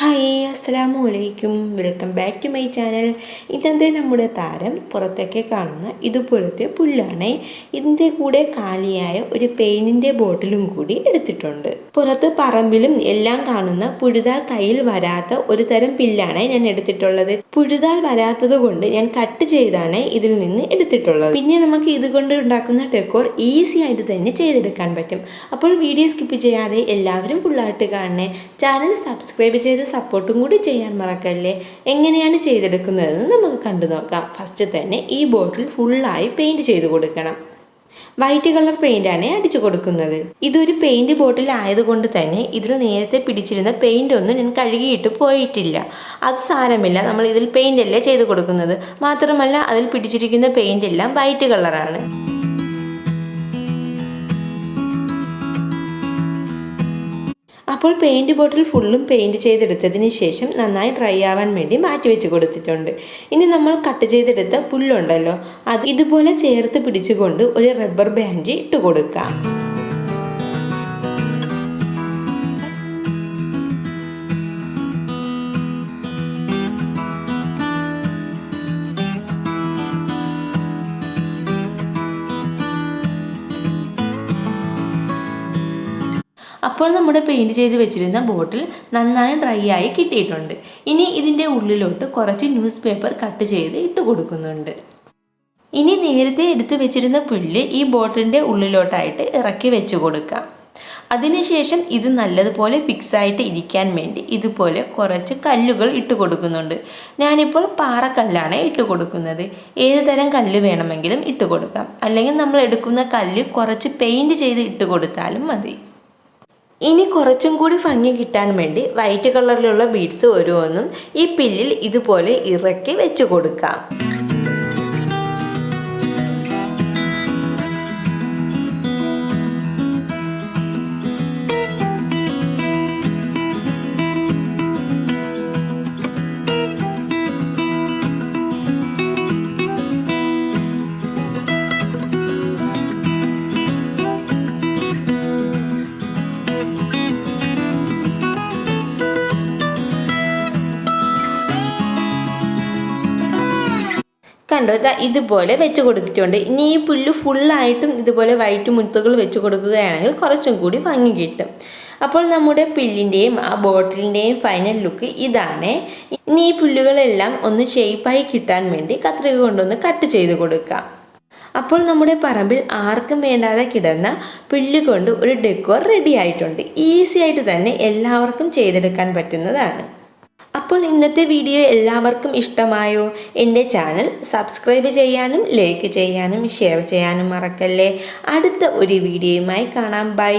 Hi അസ്സലാമു അലൈക്കും, welcome back to my channel. ഇന്നത്തെ നമ്മുടെ താരം പുറത്തൊക്കെ കാണുന്ന ഇതുപോലത്തെ പുല്ലാണ്. ഇതിൻ്റെ കൂടെ കാലിയായ ഒരു പെയിൻറ്റിൻ്റെ ബോട്ടിലും കൂടി എടുത്തിട്ടുണ്ട്. പുറത്ത് പറമ്പിലും എല്ലാം കാണുന്ന പുഴുതാൽ കയ്യിൽ വരാത്ത ഒരു തരം പില്ലാണ് ഞാൻ എടുത്തിട്ടുള്ളത്. പുഴുതാൽ വരാത്തത് കൊണ്ട് ഞാൻ കട്ട് ചെയ്താണ് ഇതിൽ നിന്ന് എടുത്തിട്ടുള്ളത്. പിന്നെ നമുക്ക് ഇതുകൊണ്ട് ഉണ്ടാക്കുന്ന ഡെക്കോർ ഈസി ആയിട്ട് തന്നെ ചെയ്തെടുക്കാൻ പറ്റും. അപ്പോൾ വീഡിയോ സ്കിപ്പ് ചെയ്യാതെ എല്ലാവരും ഫുള്ളായിട്ട് കാണണേ. ചാനൽ സബ്സ്ക്രൈബ് ചെയ്ത് സപ്പോർട്ടും കൂടി ചെയ്യാൻ മറക്കല്ലേ. എങ്ങനെയാണ് ചെയ്തെടുക്കുന്നതെന്ന് നമുക്ക് കണ്ടു നോക്കാം. ഫസ്റ്റ് തന്നെ ഈ ബോട്ടിൽ ഫുള്ളായി പെയിൻറ് ചെയ്ത് കൊടുക്കണം. വൈറ്റ് കളർ പെയിൻ്റാണ് അടിച്ചു കൊടുക്കുന്നത്. ഇതൊരു പെയിൻറ് ബോട്ടിൽ ആയതുകൊണ്ട് തന്നെ ഇതിൽ നേരത്തെ പിടിച്ചിരുന്ന പെയിൻ്റ് ഒന്നും ഞാൻ കഴുകിയിട്ട് പോയിട്ടില്ല. അത് സാരമില്ല, നമ്മൾ ഇതിൽ പെയിൻ്റ് അല്ലേ ചെയ്ത് കൊടുക്കുന്നത്. മാത്രമല്ല അതിൽ പിടിച്ചിരിക്കുന്ന പെയിൻ്റ് എല്ലാം വൈറ്റ് കളറാണ്. അപ്പോൾ പെയിൻറ് ബോട്ടിൽ ഫുള്ളും പെയിൻറ് ചെയ്തെടുത്തതിന് ശേഷം നന്നായി ഡ്രൈ ആവാൻ വേണ്ടി മാറ്റി വെച്ച് കൊടുത്തിട്ടുണ്ട്. ഇനി നമ്മൾ കട്ട് ചെയ്തെടുത്ത പുല്ലുണ്ടല്ലോ, അത് ഇതുപോലെ ചേർത്ത് പിടിച്ചുകൊണ്ട് ഒരു റബ്ബർ ബാൻഡ് ഇട്ട് കൊടുക്കാം. അപ്പോൾ നമ്മുടെ പെയിൻറ് ചെയ്ത് വെച്ചിരുന്ന ബോട്ടിൽ നന്നായി ഡ്രൈ ആയി കിട്ടിയിട്ടുണ്ട്. ഇനി ഇതിൻ്റെ ഉള്ളിലോട്ട് കുറച്ച് ന്യൂസ് പേപ്പർ കട്ട് ചെയ്ത് ഇട്ട് കൊടുക്കുന്നുണ്ട്. ഇനി നേരത്തെ എടുത്ത് വെച്ചിരുന്ന പുല്ല് ഈ ബോട്ടിലിൻ്റെ ഉള്ളിലോട്ടായിട്ട് ഇറക്കി വെച്ച് കൊടുക്കാം. അതിനുശേഷം ഇത് നല്ലതുപോലെ ഫിക്സായിട്ട് ഇരിക്കാൻ വേണ്ടി ഇതുപോലെ കുറച്ച് കല്ലുകൾ ഇട്ട് കൊടുക്കുന്നുണ്ട്. ഞാനിപ്പോൾ പാറക്കല്ലാണ് ഇട്ട് കൊടുക്കുന്നത്. ഏത് തരം കല്ല് വേണമെങ്കിലും ഇട്ട് കൊടുക്കാം. അല്ലെങ്കിൽ നമ്മൾ എടുക്കുന്ന കല്ല് കുറച്ച് പെയിൻറ് ചെയ്ത് ഇട്ട് കൊടുത്താലും മതി. ഇനി കുറച്ചും കൂടി ഭംഗി കിട്ടാൻ വേണ്ടി വൈറ്റ് കളറിലുള്ള ബീഡ്സ് ഓരോന്നും ഈ പില്ലിൽ ഇതുപോലെ ഇറക്കി വെച്ച് കൊടുക്കാം. കണ്ടോ, ഇതുപോലെ വെച്ച് കൊടുത്തിട്ടുണ്ട്. ഇനി ഈ പുല്ല് ഫുള്ളായിട്ടും ഇതുപോലെ വൈറ്റ് മുത്തുകൾ വെച്ച് കൊടുക്കുകയാണെങ്കിൽ കുറച്ചും കൂടി ഭംഗി കിട്ടും. അപ്പോൾ നമ്മുടെ പുല്ലിൻ്റെയും ആ ബോട്ടിലിൻ്റെയും ഫൈനൽ ലുക്ക് ഇതാണ്. ഇനി ഈ പുല്ലുകളെല്ലാം ഒന്ന് ഷേപ്പായി കിട്ടാൻ വേണ്ടി കത്രിക കൊണ്ടൊന്ന് കട്ട് ചെയ്ത് കൊടുക്കാം. അപ്പോൾ നമ്മുടെ പറമ്പിൽ ആർക്കും വേണ്ടാതെ കിടന്ന പുല്ല് കൊണ്ട് ഒരു ഡെക്കോർ റെഡി ആയിട്ടുണ്ട്. ഈസി ആയിട്ട് തന്നെ എല്ലാവർക്കും ചെയ്തെടുക്കാൻ പറ്റുന്നതാണ്. അപ്പോൾ ഇന്നത്തെ വീഡിയോ എല്ലാവർക്കും ഇഷ്ടമായോ? എൻ്റെ ചാനൽ സബ്സ്ക്രൈബ് ചെയ്യാനും ലൈക്ക് ചെയ്യാനും ഷെയർ ചെയ്യാനും മറക്കല്ലേ. അടുത്ത ഒരു വീഡിയോയുമായി കാണാം. ബൈ.